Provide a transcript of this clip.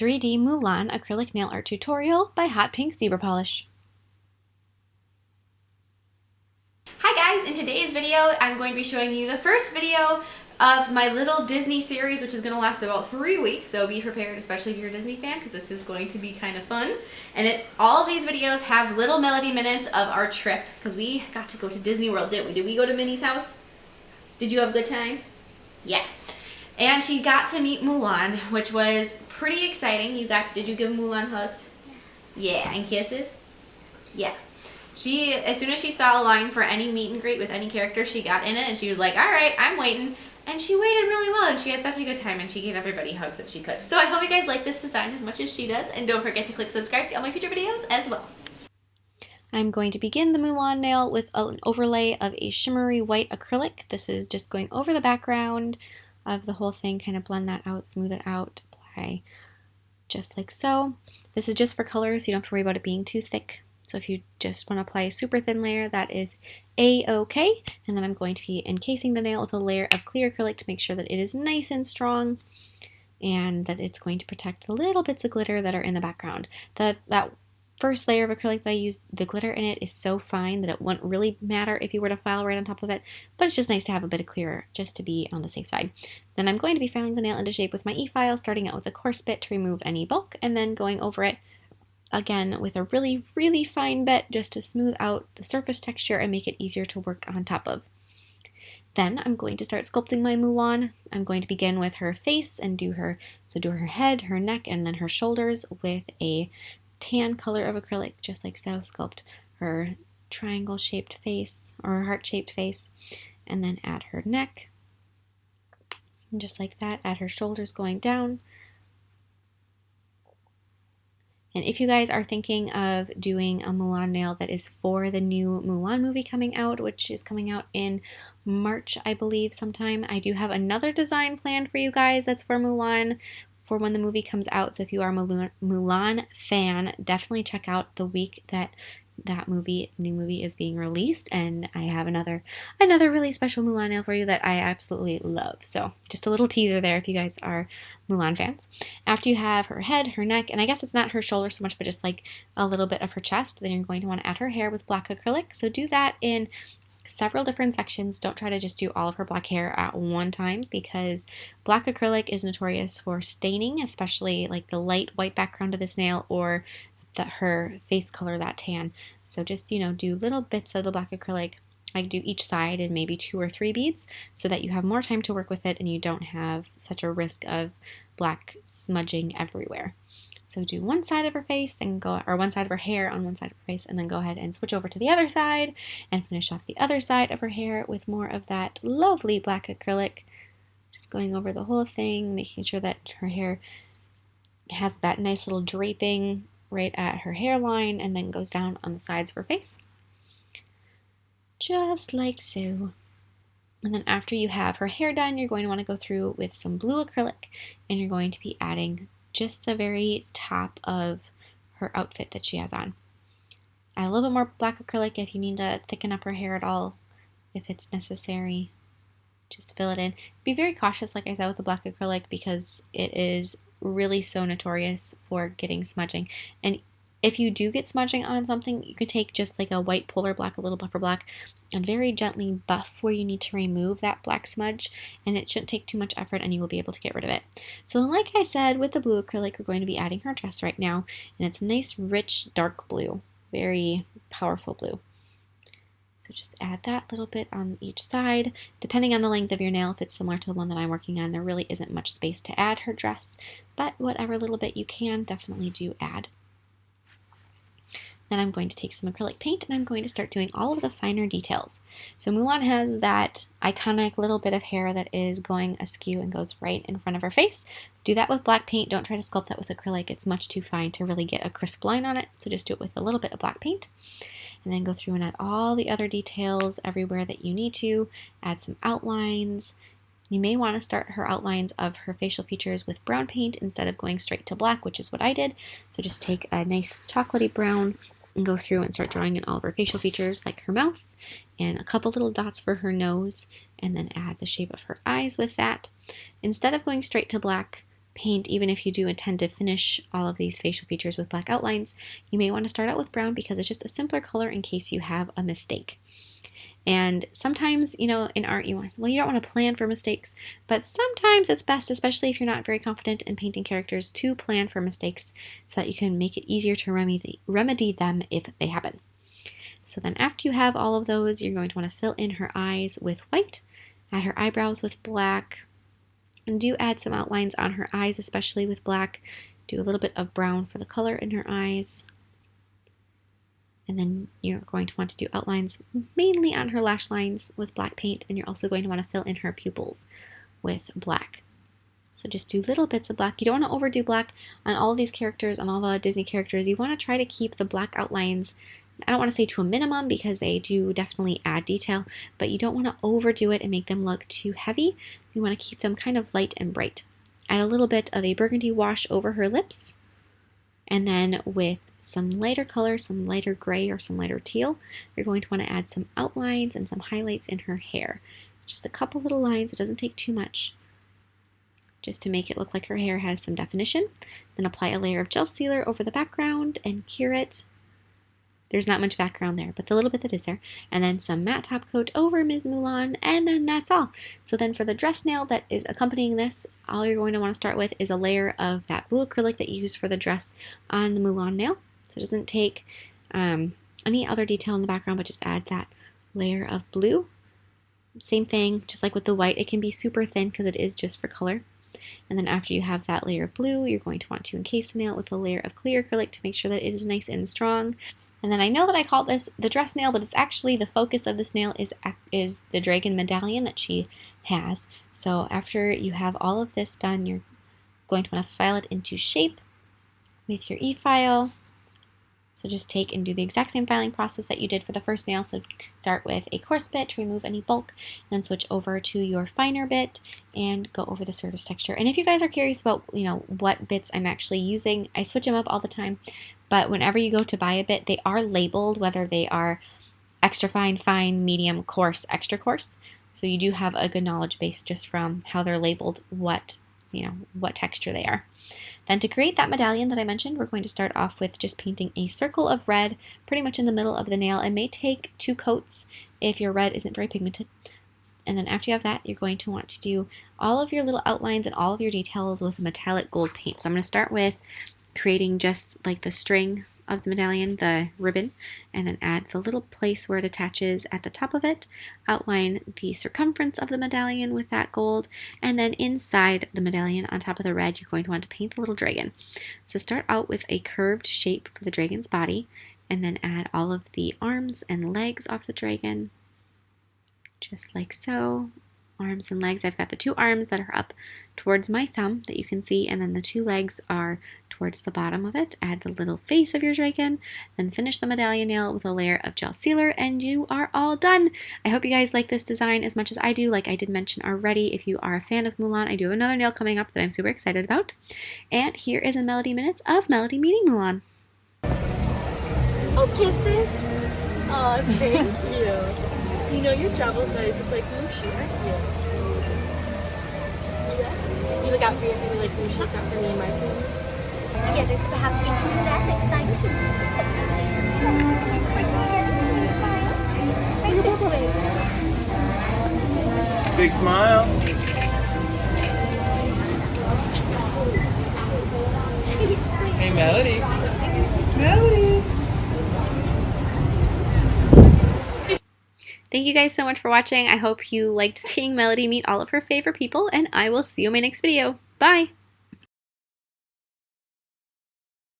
3D Mulan Acrylic Nail Art Tutorial by Hotpinkzebrapolish. Hi guys, in today's video I'm going to be showing you the first video of my little Disney series, which is going to last about 3 weeks, so be prepared, especially if you're a Disney fan, because this is going to be kind of fun. And all of these videos have little melody minutes of our trip, because we got to go to Disney World, didn't we? Did we go to Minnie's house? Did you have a good time? Yeah. And she got to meet Mulan, which was pretty exciting. Did you give Mulan hugs? Yeah, and kisses? Yeah. As soon as she saw a line for any meet and greet with any character, she got in it and she was like, all right, I'm waiting. And she waited really well and she had such a good time and she gave everybody hugs that she could. So I hope you guys like this design as much as she does, and don't forget to click subscribe to see all my future videos as well. I'm going to begin the Mulan nail with an overlay of a shimmery white acrylic. This is just going over the background of the whole thing, kind of blend that out, smooth it out, apply just like so. This is just for color, so you don't have to worry about it being too thick. So if you just want to apply a super thin layer, that is a-okay. And then I'm going to be encasing the nail with a layer of clear acrylic to make sure that it is nice and strong and that it's going to protect the little bits of glitter that are in the background. That first layer of acrylic that I used, the glitter in it is so fine that it wouldn't really matter if you were to file right on top of it, but it's just nice to have a bit of clear just to be on the safe side. Then I'm going to be filing the nail into shape with my e-file, starting out with a coarse bit to remove any bulk, and then going over it again with a really, really fine bit just to smooth out the surface texture and make it easier to work on top of. Then I'm going to start sculpting my Mulan. I'm going to begin with her face and do her head, her neck, and then her shoulders with a tan color of acrylic, just like so. Sculpt her triangle-shaped face or heart-shaped face, and then add her neck, and just like that, add her shoulders going down. And if you guys are thinking of doing a Mulan nail that is for the new Mulan movie coming out, which is coming out in March, I believe, sometime, I do have another design planned for you guys that's for Mulan for when the movie comes out. So if you are a Mulan fan, definitely check out the week that new movie is being released, and I have another really special Mulan nail for you that I absolutely love. So just a little teaser there if you guys are Mulan fans. After you have her head, her neck, and I guess it's not her shoulders so much, but just like a little bit of her chest, then you're going to want to add her hair with black acrylic. So do that in several different sections. Don't try to just do all of her black hair at one time, because black acrylic is notorious for staining, especially like the light white background of this nail or her face color, that tan. So just, do little bits of the black acrylic. I do each side in maybe 2 or 3 beads so that you have more time to work with it and you don't have such a risk of black smudging everywhere. So do one side of her face, or one side of her hair on one side of her face, and then go ahead and switch over to the other side and finish off the other side of her hair with more of that lovely black acrylic. Just going over the whole thing, making sure that her hair has that nice little draping right at her hairline and then goes down on the sides of her face. Just like so. And then after you have her hair done, you're going to want to go through with some blue acrylic, and you're going to be adding just the very top of her outfit that she has on. Add a little bit more black acrylic if you need to thicken up her hair at all, if it's necessary. Just fill it in. Be very cautious, like I said, with the black acrylic, because it is really so notorious for getting smudging. And if you do get smudging on something, you can take just like a white polar black, a little buffer black, and very gently buff where you need to remove that black smudge, and it shouldn't take too much effort and you will be able to get rid of it. So like I said, with the blue acrylic, we're going to be adding her dress right now, and it's a nice rich dark blue, very powerful blue. So just add that little bit on each side. Depending on the length of your nail, if it's similar to the one that I'm working on, there really isn't much space to add her dress, but whatever little bit you can, definitely do add. Then I'm going to take some acrylic paint and I'm going to start doing all of the finer details. So Mulan has that iconic little bit of hair that is going askew and goes right in front of her face. Do that with black paint. Don't try to sculpt that with acrylic. It's much too fine to really get a crisp line on it, so just do it with a little bit of black paint. And then go through and add all the other details everywhere that you need to. Add some outlines. You may want to start her outlines of her facial features with brown paint instead of going straight to black, which is what I did. So just take a nice chocolatey brown and go through and start drawing in all of her facial features, like her mouth and a couple little dots for her nose, and then add the shape of her eyes with that. Instead of going straight to black, paint, even if you do intend to finish all of these facial features with black outlines, you may want to start out with brown because it's just a simpler color in case you have a mistake. And sometimes, you know, in art, you don't want to plan for mistakes, but sometimes it's best, especially if you're not very confident in painting characters, to plan for mistakes so that you can make it easier to remedy them if they happen. So then after you have all of those, you're going to want to fill in her eyes with white, add her eyebrows with black, and do add some outlines on her eyes, especially with black. Do a little bit of brown for the color in her eyes. And then you're going to want to do outlines mainly on her lash lines with black paint, and you're also going to want to fill in her pupils with black. So just do little bits of black. You don't want to overdo black on all of these characters, on all the Disney characters. You want to try to keep the black outlines, I don't want to say to a minimum because they do definitely add detail, but you don't want to overdo it and make them look too heavy. You want to keep them kind of light and bright. Add a little bit of a burgundy wash over her lips. And then with some lighter color, some lighter gray or some lighter teal, you're going to want to add some outlines and some highlights in her hair. Just a couple little lines, it doesn't take too much, just to make it look like her hair has some definition. Then apply a layer of gel sealer over the background and cure it. There's not much background there, but the little bit that is there. And then some matte top coat over Ms. Mulan, and then that's all. So then for the dress nail that is accompanying this, all you're going to want to start with is a layer of that blue acrylic that you used for the dress on the Mulan nail. So it doesn't take any other detail in the background, but just add that layer of blue. Same thing, just like with the white, it can be super thin because it is just for color. And then after you have that layer of blue, you're going to want to encase the nail with a layer of clear acrylic to make sure that it is nice and strong. And then I know that I called this the dress nail, but it's actually the focus of this nail is the dragon medallion that she has. So after you have all of this done, you're going to want to file it into shape with your e-file. So just take and do the exact same filing process that you did for the first nail. So start with a coarse bit to remove any bulk, then switch over to your finer bit and go over the surface texture. And if you guys are curious about, you know, what bits I'm actually using, I switch them up all the time. But whenever you go to buy a bit, they are labeled whether they are extra fine, fine, medium, coarse, extra coarse. So you do have a good knowledge base just from how they're labeled, what texture they are. Then to create that medallion that I mentioned, we're going to start off with just painting a circle of red pretty much in the middle of the nail. It may take 2 coats if your red isn't very pigmented. And then after you have that, you're going to want to do all of your little outlines and all of your details with metallic gold paint. So I'm going to start with creating just like the string of the medallion, the ribbon, and then add the little place where it attaches at the top of it, outline the circumference of the medallion with that gold, and then inside the medallion on top of the red, you're going to want to paint the little dragon. So start out with a curved shape for the dragon's body, and then add all of the arms and legs off the dragon, just like so. Arms and legs. I've got the 2 arms that are up towards my thumb that you can see, and then the 2 legs are towards the bottom of it. Add the little face of your dragon, then finish the medallion nail with a layer of gel sealer, and you are all done. I hope you guys like this design as much as I do. Like I did mention already, if you are a fan of Mulan, I do have another nail coming up that I'm super excited about. And here is a Melody Minutes of Melody meeting Mulan. Oh, kisses? Oh, thank you. You know your travel size just like Mushi, aren't you? Yes. Do you look out for your family like Mushi looks out for me and my family? Together, so perhaps we can do that next time too. Right this way. Big smile. Hey, Melody. Melody. Thank you guys so much for watching. I hope you liked seeing Melody meet all of her favorite people, and I will see you in my next video. Bye!